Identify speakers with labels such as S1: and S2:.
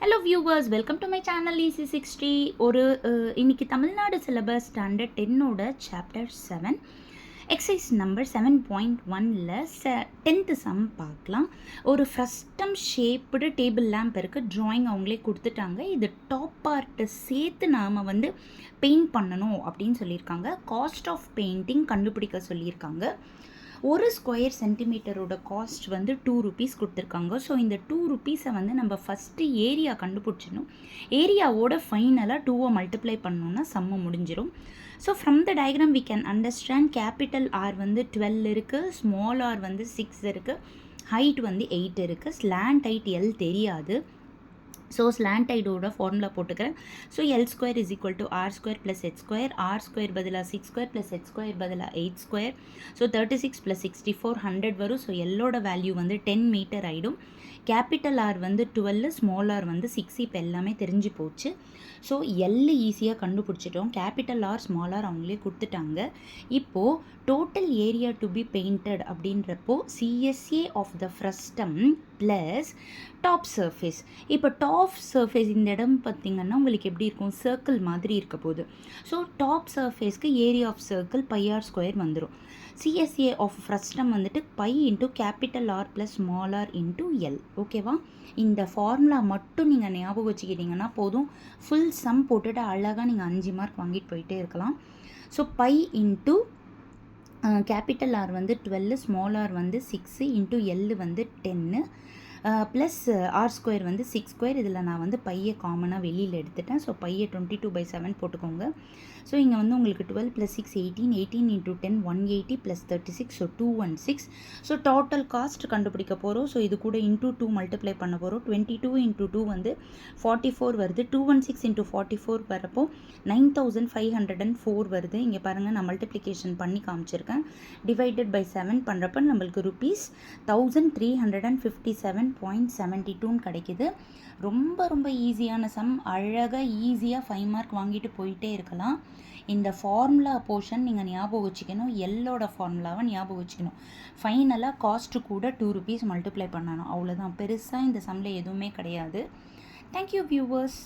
S1: Hello viewers, welcome to my channel EC60. இன்னைக்கு Tamil Nadu syllabus standard 10ஓட chapter 7 exercise number 7.1ல் 10th sum பார்க்கலாம். ஒரு ஃப்ரஸ்டம் ஷேப்டு டேபிள் லேம்ப் இருக்குது. ட்ராயிங் அவங்களே கொடுத்துட்டாங்க. இது டாப் பார்ட்டு சேர்த்து நாம் பெயிண்ட் பண்ணணும் அப்படின்னு சொல்லியிருக்காங்க. காஸ்ட் ஆஃப் பெயிண்டிங் கண்டுபிடிக்க சொல்லியிருக்காங்க. ஒரு ஸ்கொயர் சென்டிமீட்டரோட காஸ்ட் 2 rupees கொடுத்துருக்காங்க. ஸோ இந்த 2 rupeesை நம்ம ஃபஸ்ட்டு ஏரியா கண்டுபிடிச்சிடணும். ஏரியாவோட ஃபைனலாக 2 மல்டிப்ளை பண்ணோன்னா சம்ம முடிஞ்சிடும். So from the diagram we can understand capital R 12 இருக்குது, ஸ்மால் ஆர் 6 இருக்குது, ஹைட் 8 இருக்குது, ஸ்லாண்ட் ஹைட் எல் தெரியாது. ஸோ ஸ்லாண்ட் ஹைட்டோட ஃபார்முலா போட்டுக்கிறேன். So L square is equal to R square plus H square, R square பதிலாக 6 square plus H square பதிலாக 8 square. So 36 + 64 100 வரும். So எல்லோட வேல்யூ 10 மீட்டர் ஆகிடும். Capital R 12, small R 6. இப்போ எல்லாமே தெரிஞ்சு போச்சு. ஸோ எல் ஈஸியாக கண்டுபிடிச்சிட்டோம். கேபிட்டல் ஆர் ஸ்மால் ஆர் அவங்களே கொடுத்துட்டாங்க. இப்போது total area to be painted அப்படின்றப்போ CSA of the frustum plus top surface. இப்போ டாப் சர்ஃபேஸ் இந்த இடம் பார்த்திங்கன்னா உங்களுக்கு எப்படி இருக்கும், சர்க்கிள் மாதிரி இருக்க போகுது. ஸோ டாப் சர்ஃபேஸ்க்கு area of circle πr square வந்துடும். CSA of frustum pi into capital R plus small R into L. ஓகேவா? இந்த ஃபார்முலா மட்டும் நீங்கள் ஞாபகம் வச்சுக்கிட்டிங்கன்னா போதும். ஃபுல் சம் போட்டுட்டு அழகாக நீங்கள் 5 மார்க் வாங்கிட்டு போயிட்டே இருக்கலாம். So pi into capital R 12, small R 6 into L 10 plus R square 6 square. இதில் நான் பையை காமனாக வெளியில் எடுத்துட்டேன். ஸோ பையை 22/7 போட்டுக்கோங்க. ஸோ இங்கே உங்களுக்கு 12 + 6 18, 18 × 10 180 + 36, ஸோ 216. ஸோ டோட்டல் காஸ்ட் கண்டுபிடிக்க போகிறோம். ஸோ இது கூட இன்ட்டு 2 மல்டிப்ளை பண்ண போகிறோம். 22 × 2 44 வருது. 216 × 44 வரப்போ 9504 வருது. இங்கே பாருங்கள், நான் மல்டிப்ளிகேஷன் பண்ணி காமிச்சிருக்கேன். டிவைடட் பை 7 பண்ணுறப்ப நம்மளுக்கு ₹1357.72 கிடைக்குது. ரொம்ப ரொம்ப ஈஸியான சம். அழகாக ஈஸியாக 5 மார்க் வாங்கிட்டு போயிட்டே இருக்கலாம். இந்த ஃபார்முலா போர்ஷன் நீங்கள் ஞாபகம் வச்சுக்கணும். எல்லோட ஃபார்முலாவை ஞாபகம் வச்சுக்கணும். ஃபைனலாக காஸ்ட்டு கூட 2 rupees மல்டிப்ளை பண்ணணும். அவ்வளோதான். பெருசாக இந்த சம்மில் எதுவுமே கிடையாது. Thank you viewers.